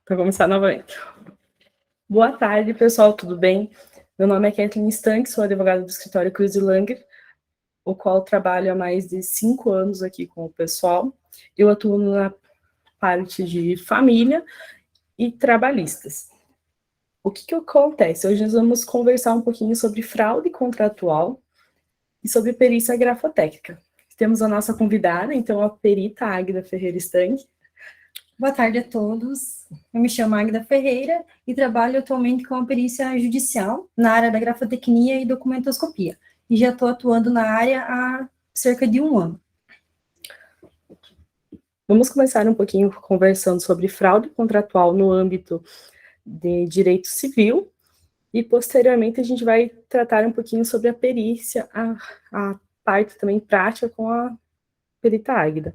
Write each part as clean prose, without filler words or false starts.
Para começar novamente. Boa tarde, pessoal, tudo bem? Meu nome é Kathleen Stank, sou advogada do escritório Cruz e Langer, o qual trabalho há mais de 5 anos aqui com o pessoal. Eu atuo na parte de família e trabalhistas. O que acontece? Hoje nós vamos conversar um pouquinho sobre fraude contratual e sobre perícia grafotécnica. Temos a nossa convidada, então, a perita Águida Ferreira Stank. Boa tarde a todos. Eu me chamo Águida Ferreira e trabalho atualmente com a perícia judicial na área da grafotecnia e documentoscopia. E já estou atuando na área há cerca de 1 ano. Vamos começar um pouquinho conversando sobre fraude contratual no âmbito de direito civil e, posteriormente, a gente vai tratar um pouquinho sobre a perícia, a parte também prática com a perita Águida.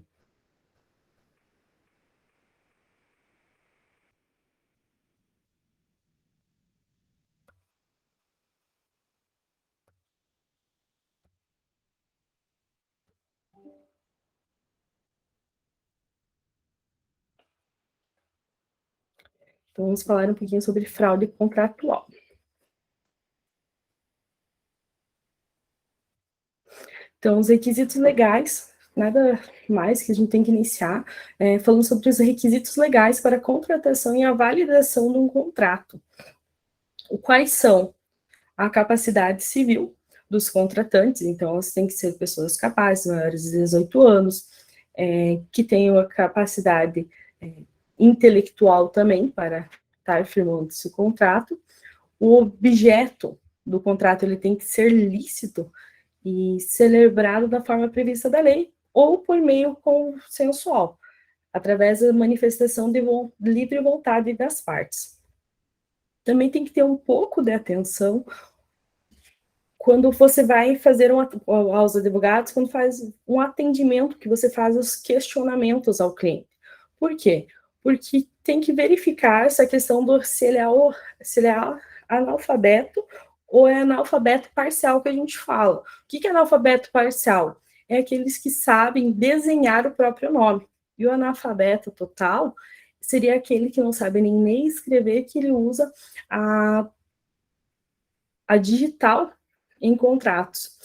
Então, vamos falar um pouquinho sobre fraude contratual. Então, os requisitos legais, nada mais que a gente tem que iniciar, falando sobre os requisitos legais para a contratação e a validação de um contrato. Quais são? A capacidade civil dos contratantes, então elas têm que ser pessoas capazes, maiores de 18 anos, que tenham a capacidade intelectual também para estar firmando esse contrato. O objeto do contrato ele tem que ser lícito e celebrado da forma prevista da lei ou por meio consensual, através da manifestação de livre vontade das partes. Também tem que ter um pouco de atenção quando você vai fazer aos advogados, quando faz um atendimento, que você faz os questionamentos ao cliente. Por quê? Porque tem que verificar essa questão do se ele é analfabeto ou é analfabeto parcial que a gente fala. O que é analfabeto parcial? É aqueles que sabem desenhar o próprio nome. E o analfabeto total seria aquele que não sabe nem escrever, que ele usa a digital em contratos.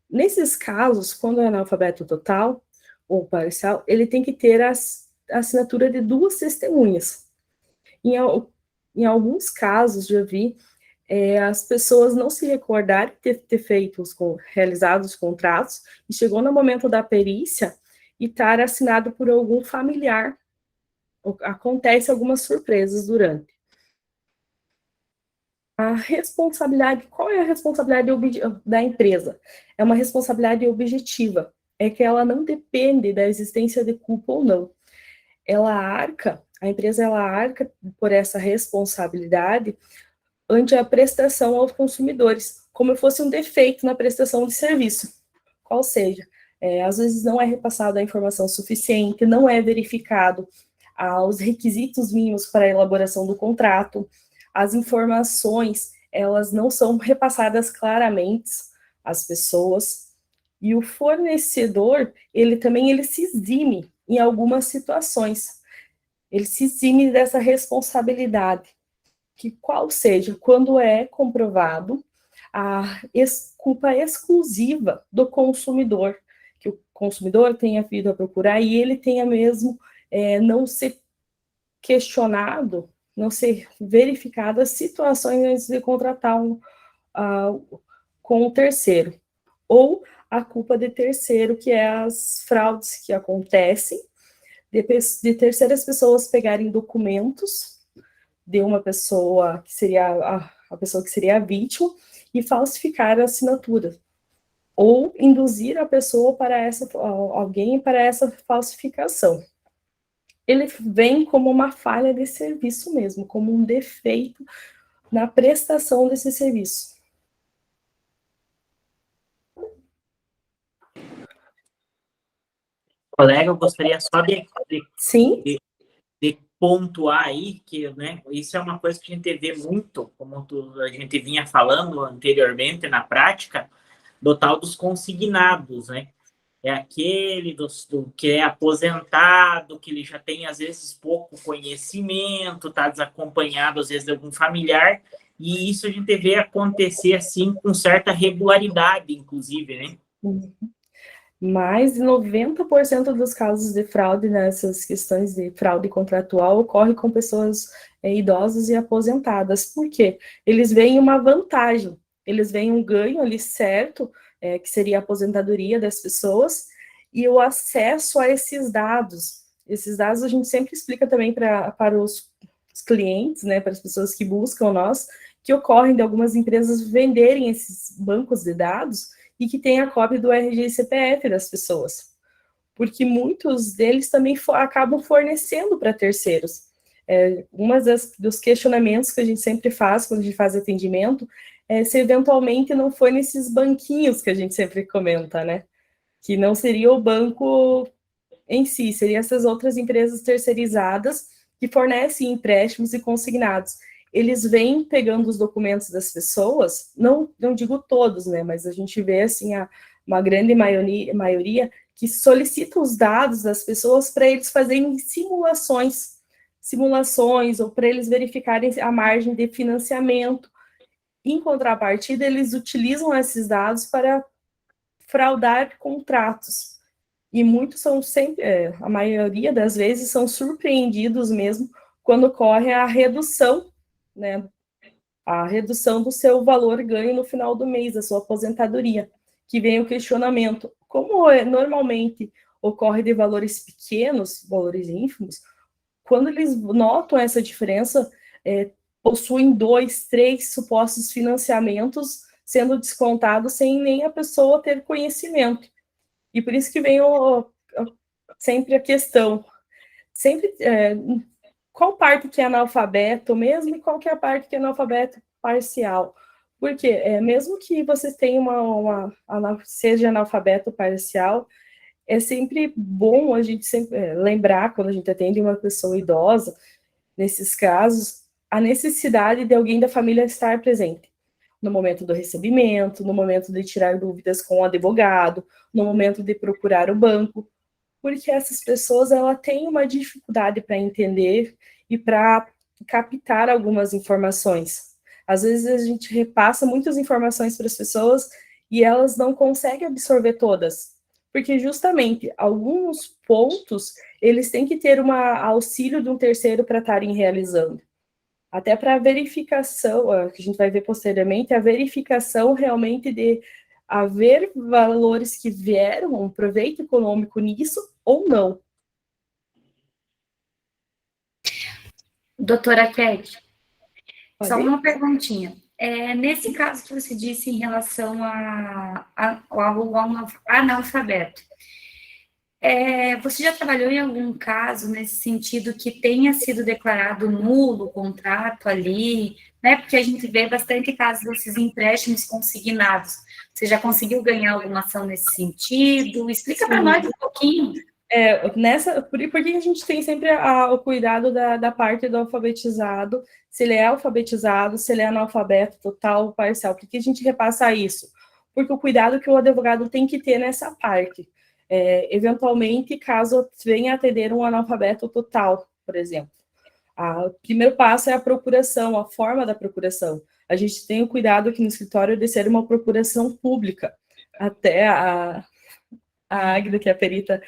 Nesses casos, quando é analfabeto total ou parcial, ele tem que ter a assinatura de 2 testemunhas. Em alguns casos, já vi as pessoas não se recordarem de ter feito realizado os contratos e chegou no momento da perícia e estar assinado por algum familiar. Acontece algumas surpresas durante. A responsabilidade, qual é a responsabilidade da empresa? É uma responsabilidade objetiva, é que ela não depende da existência de culpa ou não. A empresa arca por essa responsabilidade ante a prestação aos consumidores, como fosse um defeito na prestação de serviço. Qual seja, às vezes não é repassada a informação suficiente, não é verificado os requisitos mínimos para a elaboração do contrato, as informações, elas não são repassadas claramente às pessoas, e o fornecedor, ele se exime em algumas situações, ele se exime dessa responsabilidade, que qual seja, quando é comprovado a culpa exclusiva do consumidor, que o consumidor tenha vindo a procurar e ele tenha mesmo não ser questionado, não ser verificadas situações antes de contratar com o terceiro. Ou a culpa de terceiro, que é as fraudes que acontecem, de terceiras pessoas pegarem documentos de uma pessoa que seria a pessoa que seria a vítima e falsificar a assinatura. Ou induzir a pessoa alguém para essa falsificação. Ele vem como uma falha de serviço mesmo, como um defeito na prestação desse serviço. Colega, eu gostaria só Sim? de pontuar aí que, né, isso é uma coisa que a gente vê muito, como a gente vinha falando anteriormente na prática, do tal dos consignados, né? é aquele do que é aposentado, que ele já tem, às vezes, pouco conhecimento, está desacompanhado, às vezes, de algum familiar, e isso a gente vê acontecer, assim, com certa regularidade, inclusive, né? Mais de 90% dos casos de fraude nessas questões de fraude contratual ocorre com pessoas idosas e aposentadas. Por quê? Eles veem uma vantagem, eles veem um ganho ali certo, que seria a aposentadoria das pessoas, e o acesso a esses dados. Esses dados a gente sempre explica também para os clientes, né, para as pessoas que buscam nós, que ocorrem de algumas empresas venderem esses bancos de dados e que tem a cópia do RG e CPF das pessoas, porque muitos deles também acabam fornecendo para terceiros. Dos questionamentos que a gente sempre faz quando a gente faz atendimento é se eventualmente não foi nesses banquinhos que a gente sempre comenta, né? Que não seria o banco em si, seria essas outras empresas terceirizadas que fornecem empréstimos e consignados. Eles vêm pegando os documentos das pessoas, não digo todos, né, mas a gente vê, assim, uma grande maioria que solicita os dados das pessoas para eles fazerem simulações, ou para eles verificarem a margem de financiamento. Em contrapartida, eles utilizam esses dados para fraudar contratos. E muitos são sempre, a maioria das vezes, são surpreendidos mesmo quando ocorre a redução, né, a redução do seu valor ganho no final do mês, da sua aposentadoria, que vem o questionamento, como normalmente ocorre de valores pequenos, valores ínfimos, quando eles notam essa diferença, possuem 2, 3 supostos financiamentos sendo descontados sem nem a pessoa ter conhecimento. E por isso que vem sempre a questão, sempre qual parte que é analfabeto mesmo e qual que é a parte que é analfabeto parcial. Porque mesmo que você tenha seja analfabeto parcial, é sempre bom a gente sempre lembrar, quando a gente atende uma pessoa idosa, nesses casos, a necessidade de alguém da família estar presente. No momento do recebimento, no momento de tirar dúvidas com o advogado, no momento de procurar o banco, porque essas pessoas têm uma dificuldade para entender e para captar algumas informações. Às vezes a gente repassa muitas informações para as pessoas e elas não conseguem absorver todas, porque justamente alguns pontos eles têm que ter auxílio de um terceiro para estarem realizando. Até para a verificação, que a gente vai ver posteriormente, a verificação realmente de haver valores que vieram, um proveito econômico nisso ou não. Doutora Kate, só uma perguntinha. Nesse caso que você disse em relação ao analfabeto, você já trabalhou em algum caso nesse sentido que tenha sido declarado nulo o contrato ali, né? Porque a gente vê bastante casos desses empréstimos consignados. Você já conseguiu ganhar alguma ação nesse sentido? Explica para nós um pouquinho. Por que a gente tem sempre o cuidado da parte do alfabetizado, se ele é alfabetizado, se ele é analfabeto total, parcial? Por que a gente repassa isso? Porque o cuidado que o advogado tem que ter nessa parte. Eventualmente, caso venha atender um analfabeto total, por exemplo. O primeiro passo é a procuração, a forma da procuração. A gente tem o cuidado aqui no escritório de ser uma procuração pública. Até a Águida, que é perita,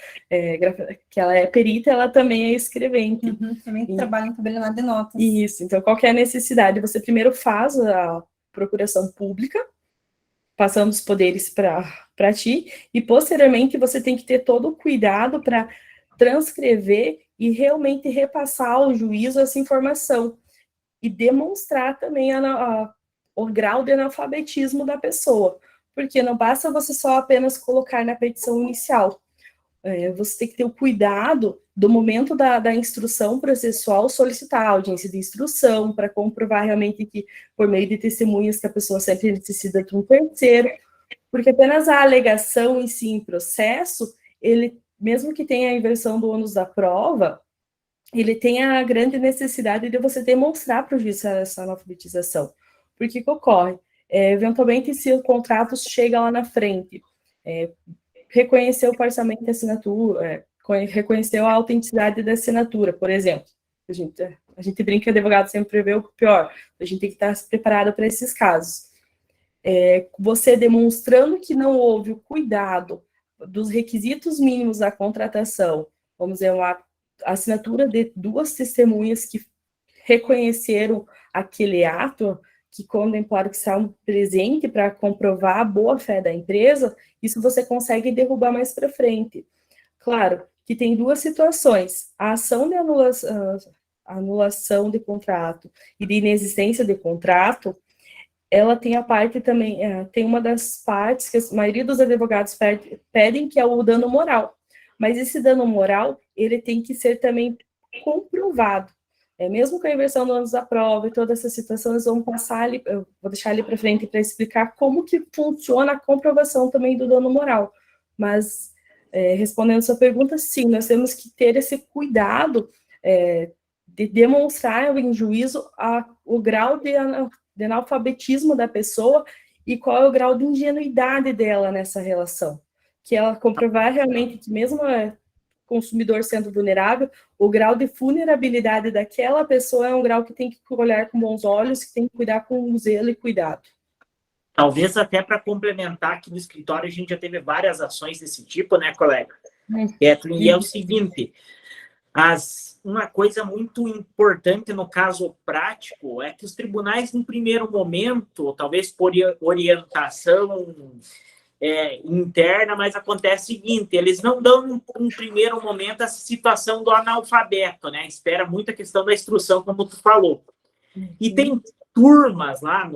que ela é perita, ela também é escrevente. Também trabalha em tabelionato de notas. Isso, então qual que é a necessidade? Você primeiro faz a procuração pública, passando os poderes para ti, e posteriormente você tem que ter todo o cuidado para transcrever e realmente repassar ao juízo essa informação, e demonstrar também o grau de analfabetismo da pessoa, porque não basta você só apenas colocar na petição inicial. Você tem que ter o cuidado do momento da instrução processual solicitar a audiência de instrução para comprovar realmente que, por meio de testemunhas, que a pessoa sempre necessita de um terceiro, porque apenas a alegação em si em processo, ele, mesmo que tenha a inversão do ônus da prova, ele tem a grande necessidade de você demonstrar para o juiz essa analfabetização. Porque que ocorre? Eventualmente, se o contrato chega lá na frente, reconheceu parcialmente a assinatura, reconheceu a autenticidade da assinatura, por exemplo. A gente brinca que o advogado sempre prevê o pior, a gente tem que estar preparado para esses casos. Você demonstrando que não houve o cuidado dos requisitos mínimos da contratação, vamos dizer, uma assinatura de 2 testemunhas que reconheceram aquele ato, que contemplaram que estavam presentes para comprovar a boa-fé da empresa, isso você consegue derrubar mais para frente. Claro que tem 2 situações. A ação de anulação de contrato e de inexistência de contrato, ela tem a parte também, tem uma das partes que a maioria dos advogados pedem, que é o dano moral. Mas esse dano moral, ele tem que ser também comprovado. Mesmo com a inversão do ônus da prova e toda essa situação, nós vamos passar ali, eu vou deixar ali para frente para explicar como que funciona a comprovação também do dano moral. Mas, respondendo a sua pergunta, sim, nós temos que ter esse cuidado de demonstrar em juízo o grau de analfabetismo da pessoa e qual é o grau de ingenuidade dela nessa relação. Que ela comprovar realmente que mesmo consumidor sendo vulnerável, o grau de vulnerabilidade daquela pessoa é um grau que tem que olhar com bons olhos, que tem que cuidar com zelo e cuidado. Talvez até para complementar, aqui no escritório a gente já teve várias ações desse tipo, né, colega? E é o seguinte, uma coisa muito importante no caso prático é que os tribunais, no primeiro momento, talvez por orientação interna, mas acontece o seguinte, eles não dão um primeiro momento essa situação do analfabeto, né? Espera muito a questão da instrução, como tu falou. E tem turmas lá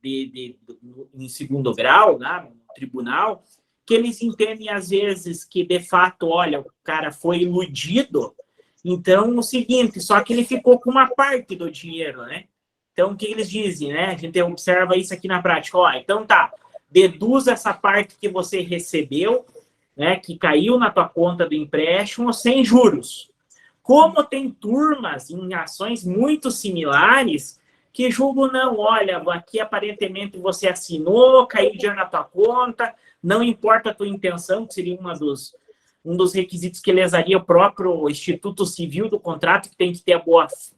em segundo grau, lá no tribunal, que eles entendem, às vezes, que, de fato, olha, o cara foi iludido, então, o seguinte, só que ele ficou com uma parte do dinheiro, né? Então, o que eles dizem, né? A gente observa isso aqui na prática. Ó, então tá, deduz essa parte que você recebeu, né, que caiu na tua conta do empréstimo sem juros. Como tem turmas em ações muito similares que julgam, não, olha, aqui aparentemente você assinou, caiu dinheiro na tua conta, não importa a tua intenção, que seria um dos requisitos que lesaria o próprio Instituto Civil do contrato, que tem que ter a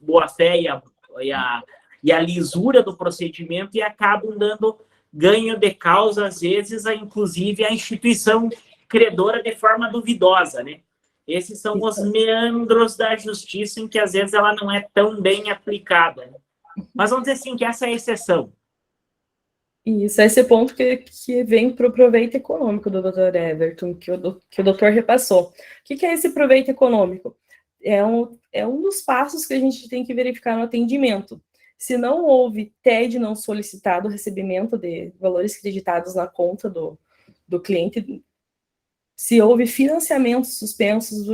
boa-fé e a lisura do procedimento, e acabam dando ganho de causa, às vezes, inclusive a instituição credora de forma duvidosa, né? Esses são os meandros da justiça em que, às vezes, ela não é tão bem aplicada. Né? Mas vamos dizer assim, que essa é a exceção. Isso, esse ponto que vem para o proveito econômico do Dr. Everton, que o doutor repassou. O que é esse proveito econômico? É um dos passos que a gente tem que verificar no atendimento. Se não houve TED não solicitado, recebimento de valores creditados na conta do cliente, se houve financiamentos suspensos,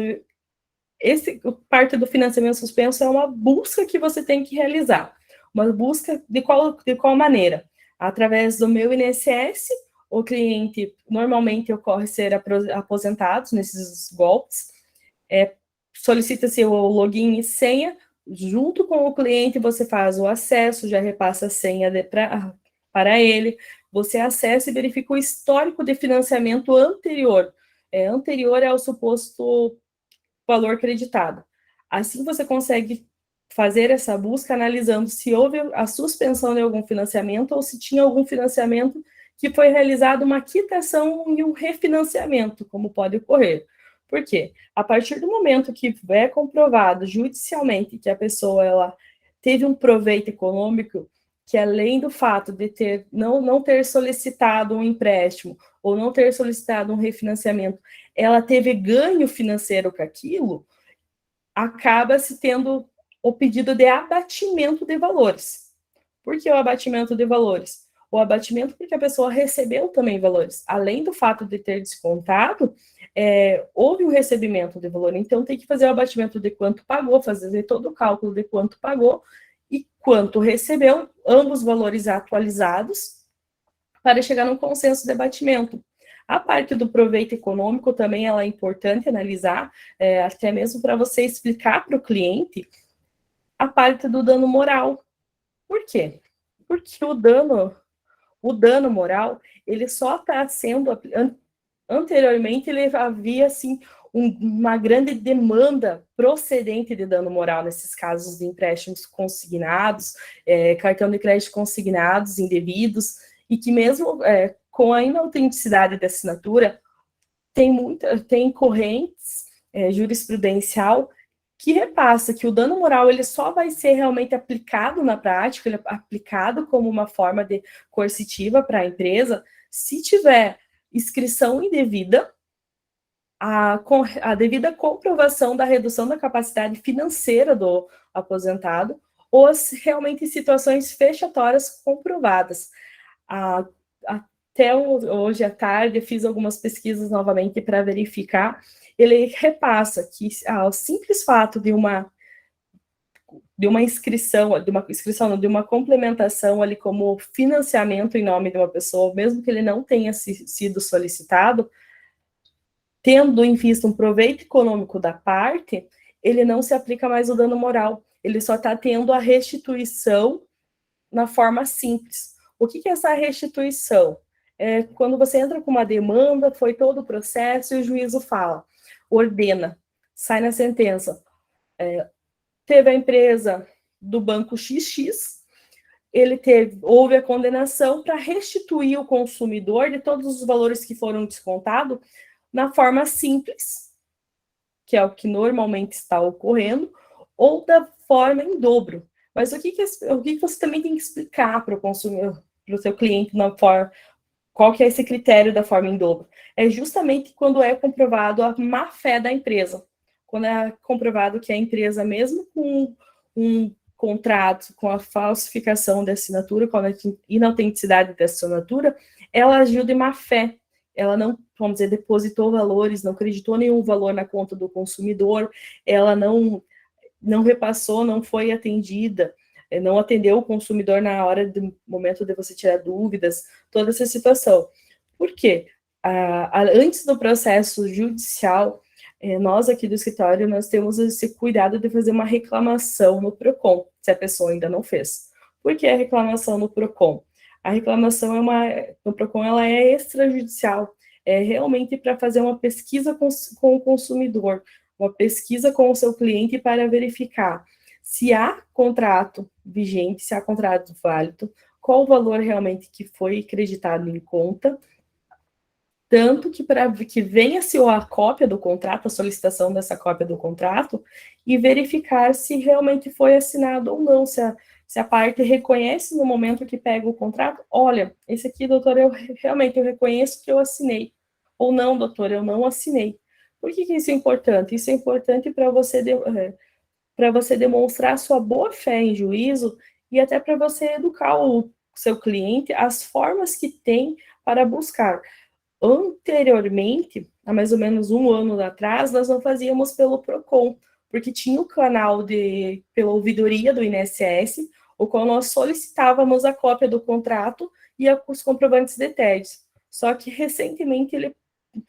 parte do financiamento suspenso é uma busca que você tem que realizar. Uma busca de qual maneira? Através do meu INSS, o cliente normalmente ocorre ser aposentado nesses golpes, solicita-se o login e senha, junto com o cliente você faz o acesso, já repassa a senha para ele, você acessa e verifica o histórico de financiamento anterior, anterior ao suposto valor creditado. Assim você consegue fazer essa busca analisando se houve a suspensão de algum financiamento ou se tinha algum financiamento que foi realizado uma quitação e um refinanciamento, como pode ocorrer. Por quê? A partir do momento que é comprovado judicialmente que a pessoa ela teve um proveito econômico, que além do fato de não ter solicitado um empréstimo ou não ter solicitado um refinanciamento, ela teve ganho financeiro com aquilo, acaba-se tendo o pedido de abatimento de valores. Por que o abatimento de valores? O abatimento porque a pessoa recebeu também valores. Além do fato de ter descontado, houve um recebimento de valor. Então, tem que fazer o abatimento de quanto pagou, fazer todo o cálculo de quanto pagou e quanto recebeu, ambos valores atualizados, para chegar num consenso de abatimento. A parte do proveito econômico também ela é importante analisar, até mesmo para você explicar para o cliente a parte do dano moral. Por quê? Porque o dano moral, ele só está sendo, anteriormente ele havia, assim, uma grande demanda procedente de dano moral nesses casos de empréstimos consignados, cartão de crédito consignados, indevidos, e que mesmo com a inautenticidade da assinatura, tem correntes jurisprudencial que repassa que o dano moral ele só vai ser realmente aplicado na prática, ele é aplicado como uma forma de coercitiva para a empresa, se tiver inscrição indevida, a devida comprovação da redução da capacidade financeira do aposentado, ou realmente situações fechatórias comprovadas. Até hoje à tarde, eu fiz algumas pesquisas novamente para verificar. Ele repassa que o simples fato de uma complementação ali como financiamento em nome de uma pessoa, mesmo que ele não tenha sido solicitado, tendo em vista um proveito econômico da parte, ele não se aplica mais o dano moral, ele só está tendo a restituição na forma simples. O que é essa restituição? Quando você entra com uma demanda, foi todo o processo e o juízo fala, ordena, sai na sentença. Teve a empresa do banco XX, houve a condenação para restituir o consumidor de todos os valores que foram descontados na forma simples, que é o que normalmente está ocorrendo, ou da forma em dobro. Mas o que você também tem que explicar para o consumidor, para o seu cliente, na forma, qual que é esse critério da forma em dobro? É justamente quando é comprovado a má-fé da empresa. Quando é comprovado que a empresa, mesmo com um contrato, com a falsificação da assinatura, com a inautenticidade da assinatura, ela agiu de má-fé. Ela não, vamos dizer, depositou valores, não acreditou nenhum valor na conta do consumidor, ela não repassou, não foi atendida, não atendeu o consumidor na hora do momento de você tirar dúvidas, toda essa situação. Por quê? Antes do processo judicial, nós aqui do escritório, nós temos esse cuidado de fazer uma reclamação no PROCON, se a pessoa ainda não fez. Por que a reclamação no PROCON? A reclamação no PROCON ela é extrajudicial, é realmente para fazer uma pesquisa com o consumidor, uma pesquisa com o seu cliente para verificar se há contrato vigente, se há contrato válido, qual o valor realmente que foi acreditado em conta, tanto que para que venha-se a cópia do contrato, a solicitação dessa cópia do contrato, e verificar se realmente foi assinado ou não, se a parte reconhece no momento que pega o contrato, olha, esse aqui, doutor, eu reconheço que eu assinei, ou não, doutor, eu não assinei. Por que isso é importante? Isso é importante para você demonstrar sua boa-fé em juízo e até para você educar o seu cliente as formas que tem para buscar. Anteriormente, há mais ou menos um ano atrás, nós não fazíamos pelo PROCON, porque tinha o canal pela ouvidoria do INSS, o qual nós solicitávamos a cópia do contrato e os comprovantes de TEDs. Só que, recentemente, ele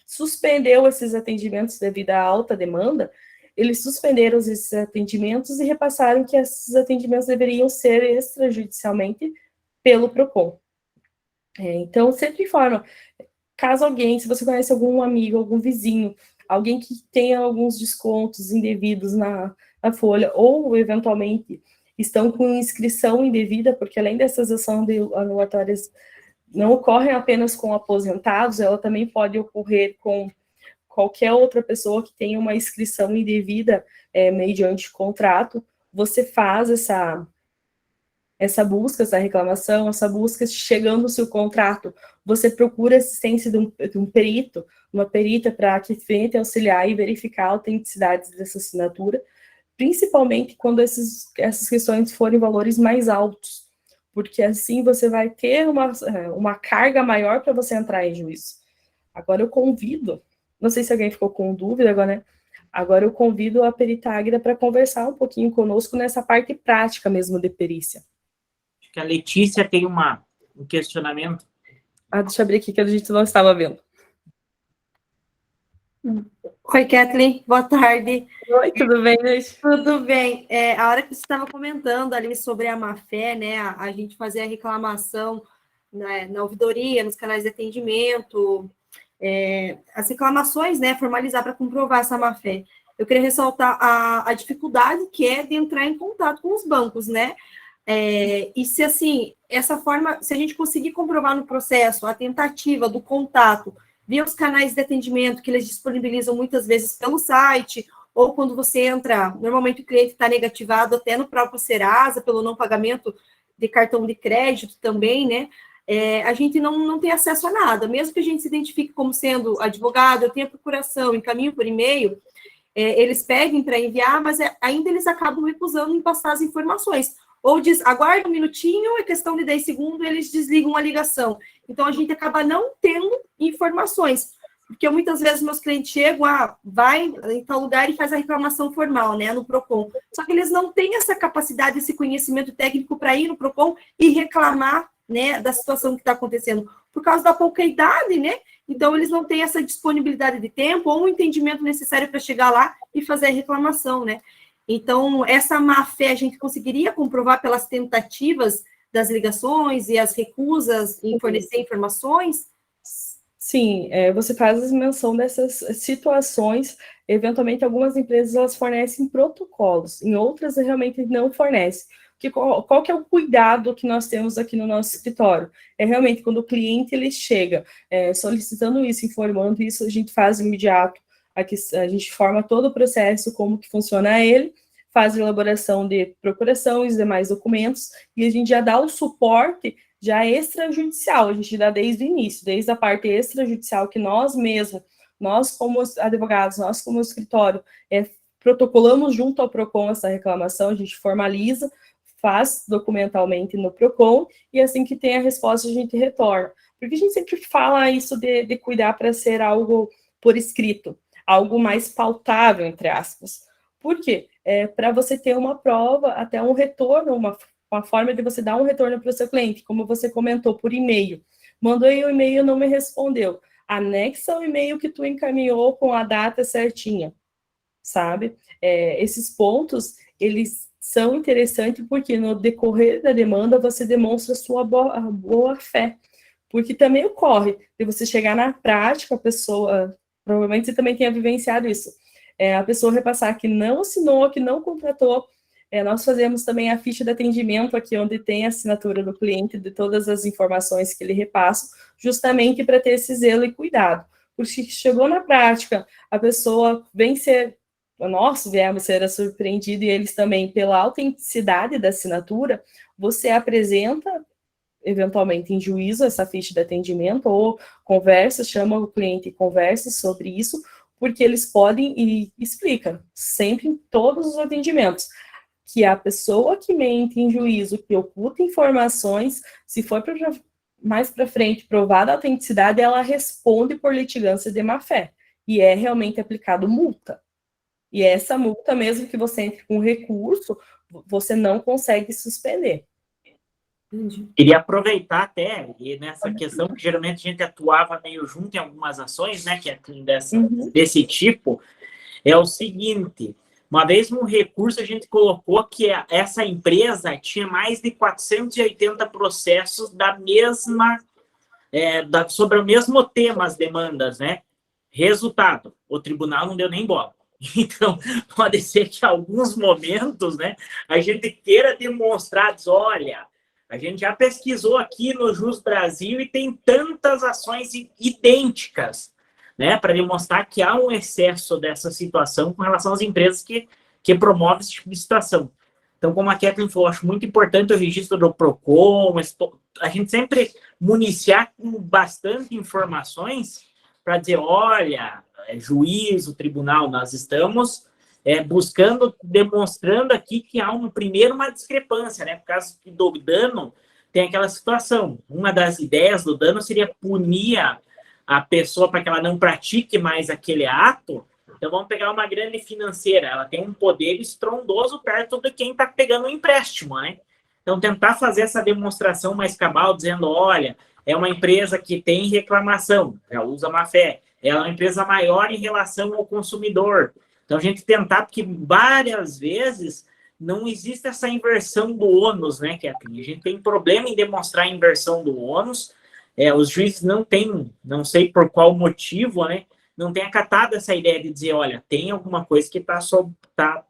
suspendeu esses atendimentos devido à alta demanda, eles suspenderam esses atendimentos e repassaram que esses atendimentos deveriam ser extrajudicialmente pelo PROCON. Então, sempre informa, caso alguém, se você conhece algum amigo, algum vizinho, alguém que tenha alguns descontos indevidos na folha, ou eventualmente estão com inscrição indevida, porque além dessas ações anulatórias não ocorrem apenas com aposentados, ela também pode ocorrer com qualquer outra pessoa que tenha uma inscrição indevida mediante contrato, você faz essa busca, essa reclamação, essa busca, chegando-se o contrato, você procura assistência de um perito, uma perita para que venha te auxiliar e verificar a autenticidade dessa assinatura, principalmente quando essas questões forem valores mais altos, porque assim você vai ter uma carga maior para você entrar em juízo. Agora eu convido, não sei se alguém ficou com dúvida agora, né? Agora eu convido a perita Águida para conversar um pouquinho conosco nessa parte prática mesmo de perícia. Acho que a Letícia tem um questionamento. Deixa eu abrir aqui que a gente não estava vendo. Oi, Kathleen, boa tarde. Oi, tudo bem, gente? Tudo bem. A hora que você estava comentando ali sobre a má-fé, né, a gente fazer a reclamação, né, na ouvidoria, nos canais de atendimento, as reclamações, né, formalizar para comprovar essa má-fé. Eu queria ressaltar a dificuldade que é de entrar em contato com os bancos, né? E se, assim, essa forma, se a gente conseguir comprovar no processo a tentativa do contato via os canais de atendimento que eles disponibilizam muitas vezes pelo site, ou quando você entra, normalmente o cliente está negativado até no próprio Serasa, pelo não pagamento de cartão de crédito também, né? A gente não tem acesso a nada, mesmo que a gente se identifique como sendo advogado, eu tenho a procuração, encaminho por e-mail, eles pedem para enviar, mas ainda eles acabam recusando em passar as informações. Ou diz, aguarda um minutinho, é questão de 10 segundos, eles desligam a ligação. Então, a gente acaba não tendo informações, porque muitas vezes meus clientes chegam, vai em tal lugar e faz a reclamação formal, né, no PROCON. Só que eles não têm essa capacidade, esse conhecimento técnico para ir no PROCON e reclamar, né, da situação que está acontecendo, por causa da pouca idade, né? Então, eles não têm essa disponibilidade de tempo ou o entendimento necessário para chegar lá e fazer a reclamação, né? Então, essa má-fé a gente conseguiria comprovar pelas tentativas das ligações e as recusas em fornecer informações? Sim, você faz menção dessas situações. Eventualmente, algumas empresas elas fornecem protocolos, em outras realmente não fornecem. Qual que é o cuidado que nós temos aqui no nosso escritório? É realmente quando o cliente ele chega solicitando isso, informando isso, a gente faz imediato, aqui, a gente forma todo o processo, como que funciona ele, faz a elaboração de procuração e os demais documentos, e a gente já dá o suporte já extrajudicial, a gente dá desde o início, desde a parte extrajudicial que nós mesmos, nós como advogados, nós como escritório, protocolamos junto ao PROCON essa reclamação, a gente formaliza, faz documentalmente no PROCON, e assim que tem a resposta a gente retorna. Porque a gente sempre fala isso de cuidar para ser algo por escrito, algo mais pautável, entre aspas. Por quê? Para você ter uma prova, até um retorno, uma forma de você dar um retorno para o seu cliente, como você comentou, por e-mail. Mandou o e-mail e não me respondeu. Anexa o e-mail que tu encaminhou com a data certinha, sabe? Esses pontos, eles são interessantes porque no decorrer da demanda você demonstra sua boa fé. Porque também ocorre de você chegar na prática, a pessoa, provavelmente você também tenha vivenciado isso, a pessoa repassar que não assinou, que não contratou. Nós fazemos também a ficha de atendimento aqui, onde tem a assinatura do cliente de todas as informações que ele repassa, justamente para ter esse zelo e cuidado. Porque chegou na prática, a pessoa vem ser, nós viemos ser surpreendido, e eles também, pela autenticidade da assinatura, você apresenta, eventualmente em juízo, essa ficha de atendimento, ou conversa, chama o cliente e conversa sobre isso, porque eles podem, e explica, sempre em todos os atendimentos, que a pessoa que mente em juízo, que oculta informações, se for mais para frente provada a autenticidade, ela responde por litigância de má-fé, e é realmente aplicado multa. E essa multa, mesmo que você entre com recurso, você não consegue suspender. Queria aproveitar até, e nessa questão, que geralmente a gente atuava meio junto em algumas ações, né, que é desse tipo, é o seguinte: uma vez no recurso a gente colocou que essa empresa tinha mais de 480 processos da mesma, sobre o mesmo tema, as demandas, né? Resultado, o tribunal não deu nem bola. Então, pode ser que em alguns momentos, né, a gente queira demonstrar, olha, a gente já pesquisou aqui no Jus Brasil e tem tantas ações idênticas, né, para demonstrar que há um excesso dessa situação com relação às empresas que promovem esse tipo de situação. Então, como a Kathleen falou, acho muito importante o registro do PROCON, a gente sempre municiar com bastante informações para dizer, olha, juízo, tribunal, nós estamos buscando, demonstrando aqui que há primeiro uma discrepância, né? Por causa do dano, tem aquela situação. Uma das ideias do dano seria punir a pessoa para que ela não pratique mais aquele ato. Então, vamos pegar uma grande financeira, ela tem um poder estrondoso perto de quem está pegando um empréstimo, né? Então, tentar fazer essa demonstração mais cabal, dizendo, olha, é uma empresa que tem reclamação, ela usa má-fé, ela é uma empresa maior em relação ao consumidor. Então, a gente tentar, porque várias vezes não existe essa inversão do ônus, né, Kathleen? A gente tem problema em demonstrar a inversão do ônus, os juízes não têm, não sei por qual motivo, né, não têm acatado essa ideia de dizer, olha, tem alguma coisa que tá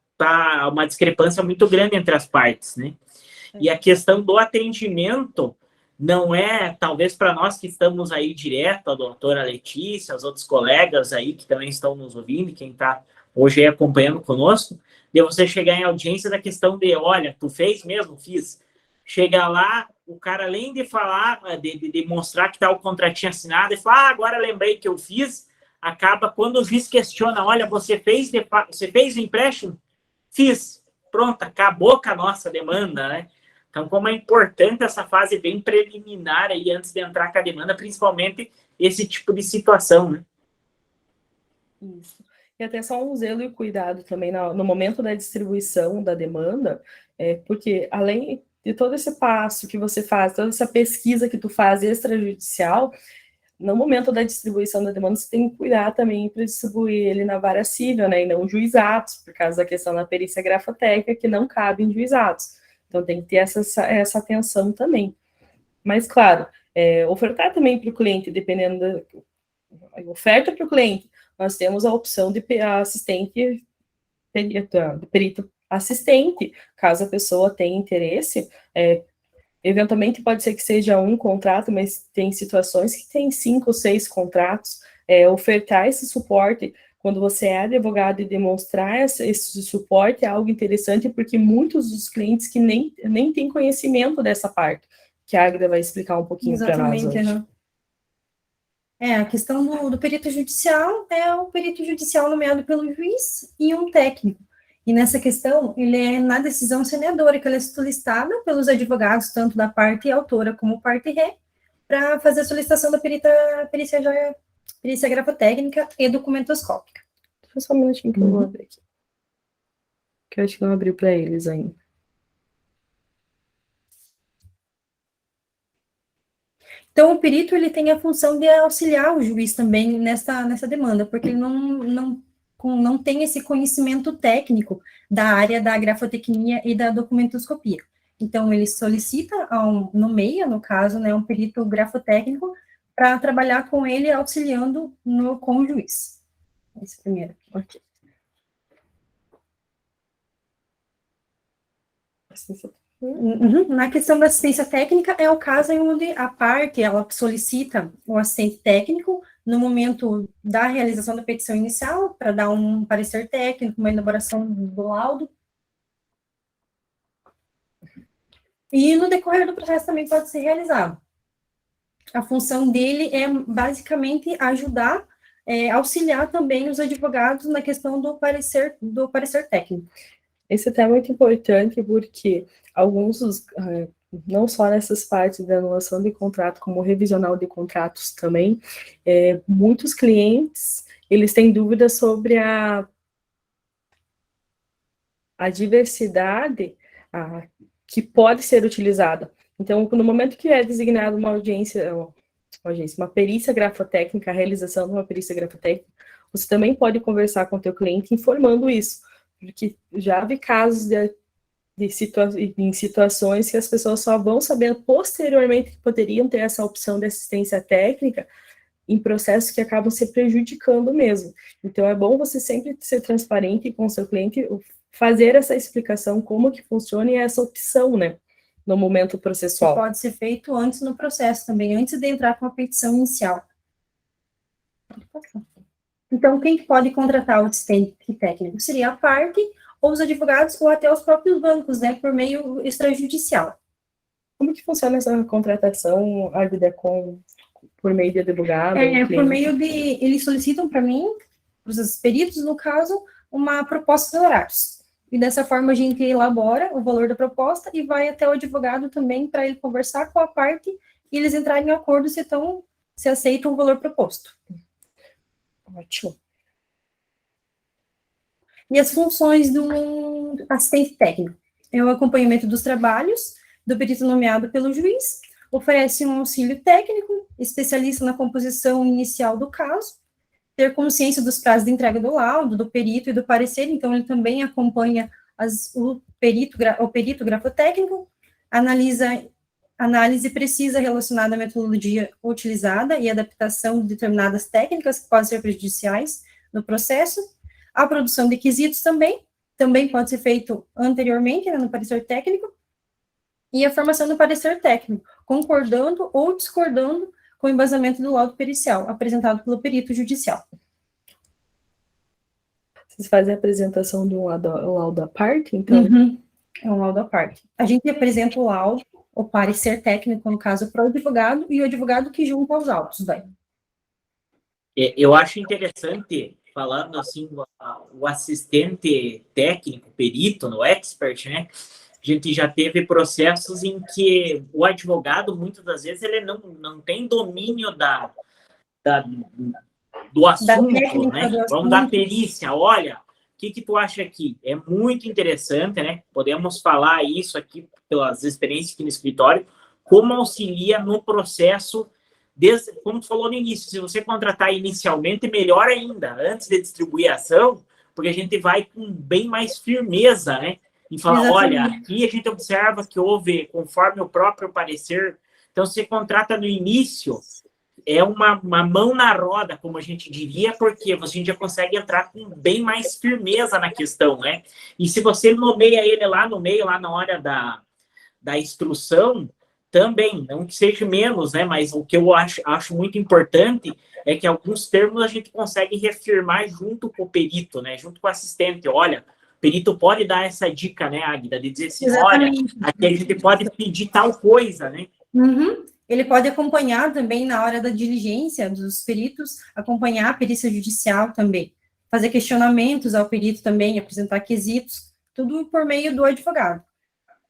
uma discrepância muito grande entre as partes, né? E a questão do atendimento não é, talvez para nós que estamos aí direto, a doutora Letícia, os outros colegas aí que também estão nos ouvindo, quem está hoje aí acompanhando conosco, de você chegar em audiência da questão de, olha, tu fez mesmo? Fiz. Chegar lá, o cara, além de falar, de mostrar que está o contratinho assinado, e falar, agora lembrei que eu fiz, acaba, quando o juiz questiona, olha, você fez o empréstimo? Fiz. Pronto, acabou com a nossa demanda, né? Então, como é importante essa fase bem preliminar aí, antes de entrar com a demanda, principalmente esse tipo de situação, né? Isso. E atenção, um zelo e cuidado também no momento da distribuição da demanda, porque além de todo esse passo que você faz, toda essa pesquisa que tu faz extrajudicial, no momento da distribuição da demanda, você tem que cuidar também para distribuir ele na vara civil, né, e não juizados, por causa da questão da perícia grafotécnica, que não cabe em juizados. Então, tem que ter essa atenção também. Mas, claro, ofertar também para o cliente, dependendo da oferta para o cliente, nós temos a opção de assistente, de perito assistente, caso a pessoa tenha interesse. Eventualmente pode ser que seja um contrato, mas tem situações que tem 5 ou 6 contratos. Ofertar esse suporte quando você é advogado e demonstrar esse suporte é algo interessante, porque muitos dos clientes que nem têm conhecimento dessa parte, que a Águida vai explicar um pouquinho para nós hoje. Né? A questão do perito judicial é o perito judicial nomeado pelo juiz e um técnico. E nessa questão, ele é na decisão semeadora, que ela é solicitada pelos advogados, tanto da parte autora como parte ré, para fazer a solicitação da perícia grafotécnica e documentoscópica. Deixa eu só um minutinho que eu vou abrir aqui. Que eu acho que não abriu para eles ainda. Então, o perito ele tem a função de auxiliar o juiz também nessa demanda, porque ele não tem esse conhecimento técnico da área da grafotecnia e da documentoscopia. Então, ele solicita, nomeia, no caso, né, um perito grafotécnico para trabalhar com ele, auxiliando com o juiz. Esse primeiro. Ok. Na questão da assistência técnica, é o caso em onde a parte, ela solicita o assistente técnico no momento da realização da petição inicial, para dar um parecer técnico, uma elaboração do laudo. E no decorrer do processo também pode ser realizado. A função dele é basicamente ajudar, auxiliar também os advogados na questão do parecer técnico. Esse tema é muito importante porque alguns, não só nessas partes da anulação de contrato, como revisional de contratos também, muitos clientes, eles têm dúvidas sobre a diversidade que pode ser utilizada. Então, no momento que é designada uma uma perícia grafotécnica, a realização de uma perícia grafotécnica, você também pode conversar com o teu cliente informando isso, porque já vi casos em situações que as pessoas só vão saber posteriormente que poderiam ter essa opção de assistência técnica em processos que acabam se prejudicando mesmo. Então, é bom você sempre ser transparente com o seu cliente, fazer essa explicação, como que funciona e essa opção, né, no momento processual. Pode ser feito antes no processo também, antes de entrar com a petição inicial. Então, quem pode contratar o assistente técnico? Seria a parte, ou os advogados, ou até os próprios bancos, né, por meio extrajudicial. Como que funciona essa contratação, Águida, por meio de advogado? Por meio de... Eles solicitam para mim, os peritos, no caso, uma proposta de horários. E dessa forma a gente elabora o valor da proposta e vai até o advogado também para ele conversar com a parte e eles entrarem em acordo se aceitam o valor proposto. Ótimo. E as funções do assistente técnico? É o acompanhamento dos trabalhos do perito nomeado pelo juiz, oferece um auxílio técnico, especialista na composição inicial do caso, ter consciência dos prazos de entrega do laudo, do perito e do parecer, então ele também acompanha o perito grafotécnico, analisa análise precisa relacionada à metodologia utilizada e adaptação de determinadas técnicas que podem ser prejudiciais no processo. A produção de quesitos também pode ser feito anteriormente, né, no parecer técnico. E a formação do parecer técnico, concordando ou discordando com o embasamento do laudo pericial, apresentado pelo perito judicial. Vocês fazem a apresentação do laudo à parte, então? Uhum. É um laudo à parte. A gente apresenta o laudo, o parecer técnico, no caso, para o advogado, e o advogado que junta os autos, daí. Eu acho interessante, falando assim, o assistente técnico, perito, no expert, né? A gente já teve processos em que o advogado, muitas das vezes, ele não tem domínio do assunto, né? Vamos dar perícia. Olha, o que tu acha aqui? É muito interessante, né? Podemos falar isso aqui pelas experiências aqui no escritório, como auxilia no processo, como tu falou no início, se você contratar inicialmente, melhor ainda, antes de distribuir a ação, porque a gente vai com bem mais firmeza, né? E falar, Exatamente. olha, aqui a gente observa que houve, conforme o próprio parecer, então você contrata no início, é uma mão na roda, como a gente diria, porque a gente já consegue entrar com bem mais firmeza na questão, né? E se você nomeia ele lá no meio, lá na hora da instrução, também, não que seja menos, né? Mas o que eu acho muito importante é que alguns termos a gente consegue reafirmar junto com o perito, né? Junto com o assistente. Olha, o perito pode dar essa dica, né, Águida? De dizer assim, Exatamente. olha, aqui a gente pode pedir tal coisa, né? Uhum. Ele pode acompanhar também na hora da diligência dos peritos, acompanhar a perícia judicial também, fazer questionamentos ao perito também, apresentar quesitos, tudo por meio do advogado.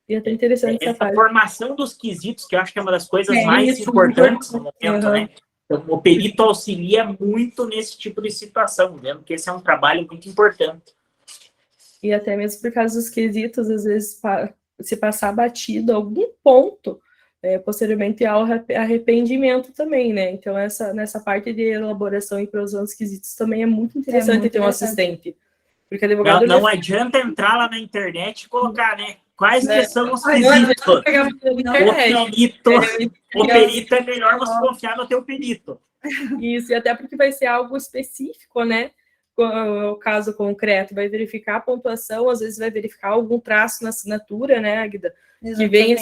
E é até interessante essa Essa parte. formação dos quesitos, que eu acho que é uma das coisas mais importantes no momento, né? Então, o perito auxilia muito nesse tipo de situação, vendo que esse é um trabalho muito importante. E até mesmo por causa dos quesitos, às vezes, se passar batido algum ponto, posteriormente há o arrependimento também, né? Então, nessa parte de elaboração e produção dos quesitos também é muito interessante ter um assistente. Porque advogado não adianta entrar lá na internet e colocar, né? Quais que são os quesitos? O perito é melhor você confiar no teu perito. Isso, e até porque vai ser algo específico, né? O caso concreto, vai verificar a pontuação, às vezes vai verificar algum traço na assinatura, né, Águida? Que venha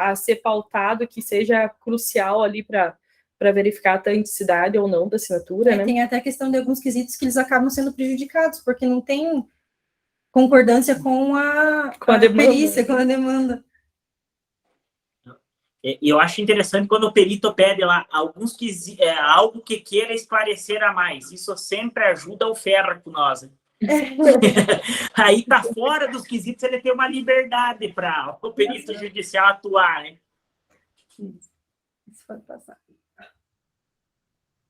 a ser pautado, que seja crucial ali para verificar a autenticidade ou não da assinatura, né? Tem até a questão de alguns quesitos que eles acabam sendo prejudicados, porque não tem concordância com a perícia, com a demanda. Eu acho interessante quando o perito pede lá algo que queira esclarecer a mais. Isso sempre ajuda o ferro com nós. Né? Aí tá fora dos quesitos, ele tem uma liberdade para o perito judicial atuar, né? Isso pode passar.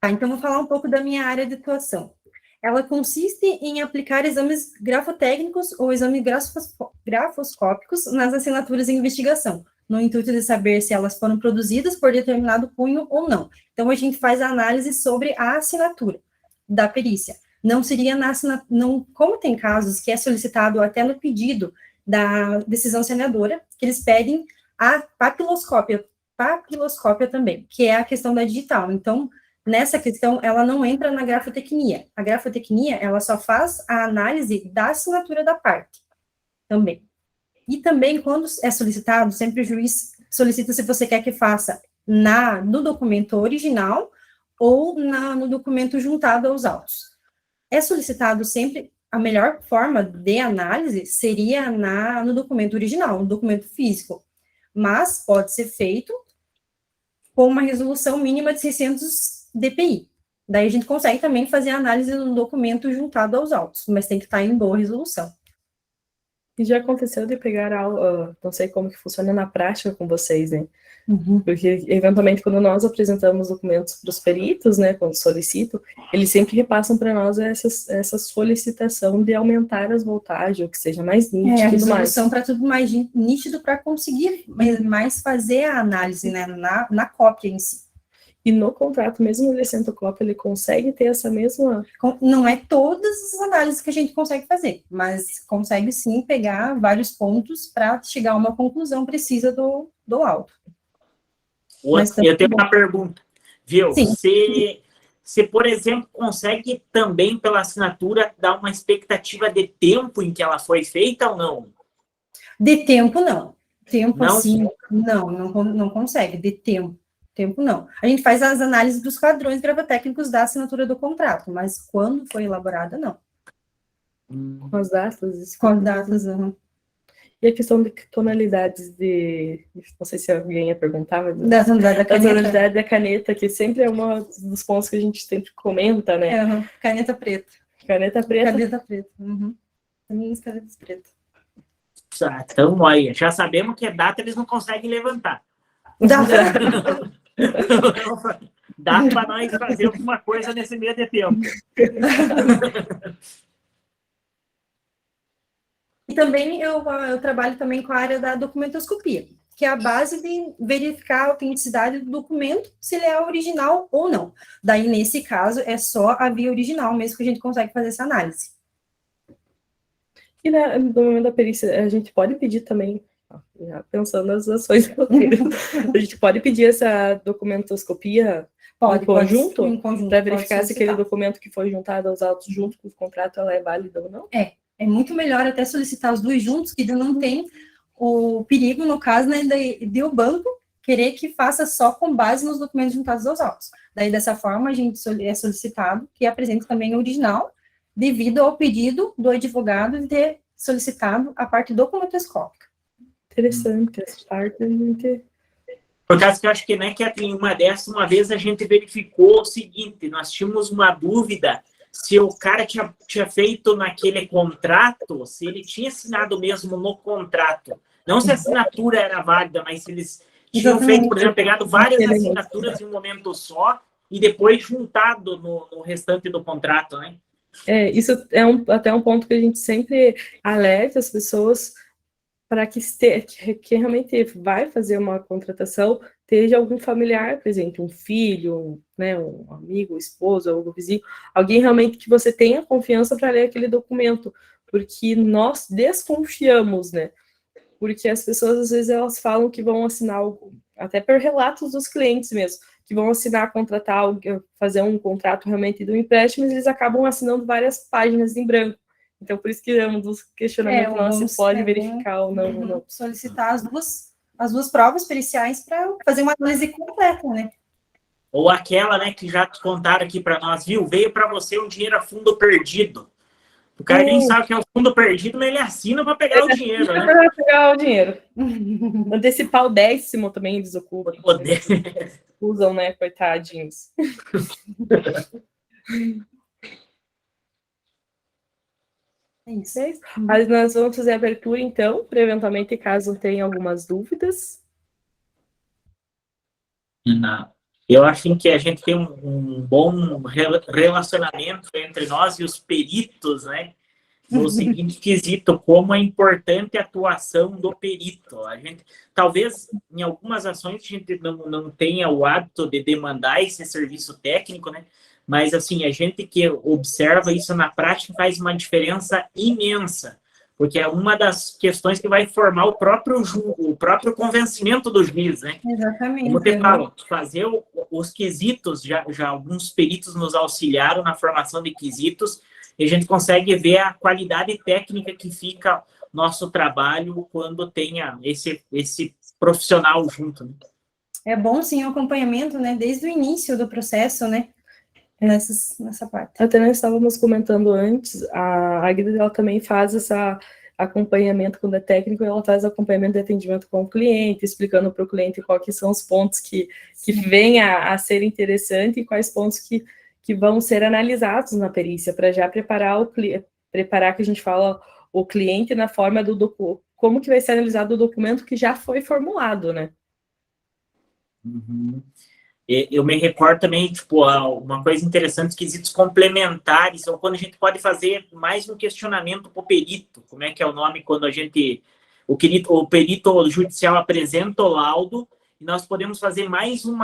Então, vou falar um pouco da minha área de atuação. Ela consiste em aplicar exames grafotécnicos ou exames grafoscópicos nas assinaturas de investigação, no intuito de saber se elas foram produzidas por determinado cunho ou não. Então, a gente faz a análise sobre a assinatura da perícia. Não seria na assinatura, como tem casos que é solicitado até no pedido da decisão saneadora, que eles pedem a papiloscópia também, que é a questão da digital. Então, nessa questão, ela não entra na grafotecnia. A grafotecnia, ela só faz a análise da assinatura da parte, também. E também, quando é solicitado, sempre o juiz solicita se você quer que faça no documento original ou no documento juntado aos autos. É solicitado sempre, a melhor forma de análise seria no documento original, no documento físico, mas pode ser feito com uma resolução mínima de 600 dpi. Daí a gente consegue também fazer a análise no documento juntado aos autos, mas tem que estar em boa resolução. E já aconteceu de pegar aula, não sei como que funciona na prática com vocês, né? Uhum. Porque, eventualmente, quando nós apresentamos documentos para os peritos, né, quando solicitam, eles sempre repassam para nós essa solicitação de aumentar as voltagens, ou que seja mais nítido. A resolução para tudo mais nítido, para conseguir mais fazer a análise, né, na cópia em si. E no contrato, mesmo ele sendo cópia, ele consegue ter essa mesma... Não é todas as análises que a gente consegue fazer, mas consegue sim pegar vários pontos para chegar a uma conclusão precisa do laudo. Eu tenho uma pergunta, viu? Sim. Você, por exemplo, consegue também, pela assinatura, dar uma expectativa de tempo em que ela foi feita ou não? De tempo, não. Tempo, Não? assim, não consegue. De tempo, não. A gente faz as análises dos padrões gravotécnicos da assinatura do contrato, mas quando foi elaborada, não. Com as datas. Com as datas, E a questão de tonalidades não sei se alguém ia perguntar, mas da tonalidade da a caneta. tonalidade da caneta, que sempre é um dos pontos que a gente sempre comenta, né? Caneta preta. Caneta preta. Caneta preta. Também as canetas pretas. Então, olha, já sabemos que a data eles não conseguem levantar. Dá para nós fazer alguma coisa nesse meio de tempo. E também eu trabalho também com a área da documentoscopia, que é a base de verificar a autenticidade do documento, se ele é original ou não. Daí, nesse caso, é só a via original mesmo que a gente consegue fazer essa análise. E no momento da perícia, a gente pode pedir também, já pensando nas ações que eu tenho, a gente pode pedir essa documentoscopia em conjunto para verificar se aquele documento que foi juntado aos autos junto com o contrato ela é válida ou não? É muito melhor até solicitar os dois juntos, que não tem o perigo, no caso, né, de o banco querer que faça só com base nos documentos juntados aos autos. Daí, dessa forma, a gente é solicitado que apresente também o original, devido ao pedido do advogado de ter solicitado a parte documentoscópica. Interessante, essa parte a gente... Por causa que eu acho que, né, Kathleen, uma vez a gente verificou o seguinte, nós tínhamos uma dúvida se o cara tinha feito naquele contrato, se ele tinha assinado mesmo no contrato. Não se a assinatura era válida, mas se eles tinham feito, por exemplo, pegado várias assinaturas em um momento só e depois juntado no restante do contrato, né? Isso é até um ponto que a gente sempre alerta as pessoas para que realmente vai fazer uma contratação, esteja algum familiar presente, um filho, né, um amigo, um esposo, algum vizinho, alguém realmente que você tenha confiança para ler aquele documento, porque nós desconfiamos, né? Porque as pessoas, às vezes, elas falam que vão assinar algo, até por relatos dos clientes mesmo, que vão assinar, contratar, fazer um contrato realmente do empréstimo, e eles acabam assinando várias páginas em branco. Então, por isso que é um dos questionamentos se pode verificar ou não. Solicitar as duas provas periciais para fazer uma análise completa, né? Ou aquela, né, que já te contaram aqui para nós, viu? Veio para você um dinheiro a fundo perdido. O cara nem sabe que é o fundo perdido, mas ele assina para pegar o dinheiro, né? Para pegar o dinheiro. Antecipar o 10º também eles ocupam. Usam, né, coitadinhos. Isso. Mas nós vamos fazer a abertura, então, para eventualmente, caso tenha algumas dúvidas. Não. Eu acho que a gente tem um bom relacionamento entre nós e os peritos, né? No seguinte quesito, como é importante a atuação do perito. A gente, talvez, em algumas ações, a gente não tenha o hábito de demandar esse serviço técnico, né? Mas, assim, a gente que observa isso na prática faz uma diferença imensa, porque é uma das questões que vai formar o próprio convencimento do juiz, né? Exatamente. Como você fala, fazer os quesitos, já alguns peritos nos auxiliaram na formação de quesitos, e a gente consegue ver a qualidade técnica que fica nosso trabalho quando tenha esse profissional junto, né? É bom, sim, o acompanhamento, né? Desde o início do processo, né? Nessa parte. Até nós estávamos comentando antes, a Agda, ela também faz esse acompanhamento quando é técnico, ela faz acompanhamento de atendimento com o cliente, explicando para o cliente quais são os pontos que vêm a ser interessante e quais pontos que vão ser analisados na perícia, para já preparar que a gente fala o cliente na forma como que vai ser analisado o documento que já foi formulado, né? Uhum. Eu me recordo também, tipo, uma coisa interessante, quesitos complementares, ou quando a gente pode fazer mais um questionamento para o perito, como é que é o nome quando o perito judicial apresenta o laudo, e nós podemos fazer mais um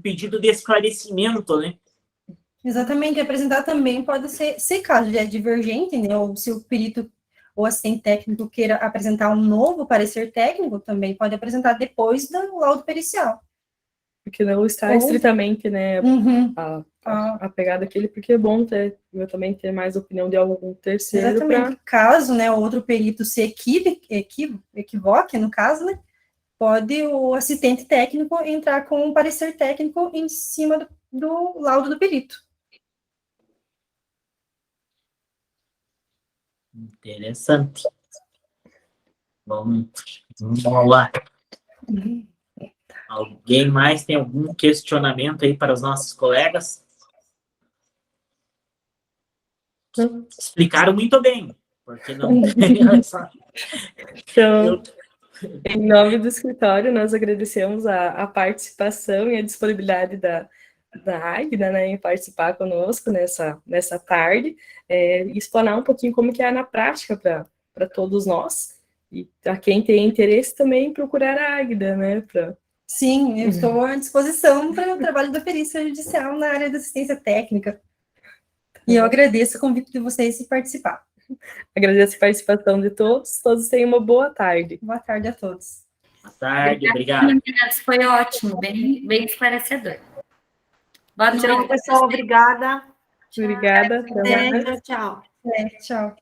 pedido de esclarecimento, né? Exatamente, apresentar também pode ser caso de divergente, né, ou se o perito ou assistente técnico queira apresentar um novo parecer técnico, também pode apresentar depois do laudo pericial. porque não está Ou- estritamente, né, Uhum. apegado àquele, porque é bom eu também ter mais opinião de algum terceiro. Exatamente. Caso, né, o outro perito se equivoque, no caso, né, pode o assistente técnico entrar com um parecer técnico em cima do laudo do perito. Interessante. Vamos lá. Alguém mais tem algum questionamento aí para os nossos colegas? Explicaram muito bem, porque não tem Então, em nome do escritório, nós agradecemos a participação e a disponibilidade da Águida, né, em participar conosco nessa tarde, e explanar um pouquinho como que é na prática para todos nós, e a quem tem interesse também procurar a Águida, né, Sim, eu estou à disposição para o trabalho da perícia judicial na área da assistência técnica. E eu agradeço o convite de vocês de participar. Agradeço a participação de todos tenham uma boa tarde. Boa tarde a todos. Boa tarde, obrigado. Meninas, foi ótimo, bem esclarecedor. Boa Tchau, noite. pessoal. Obrigada. Obrigada. Até mais. Tchau. Tchau.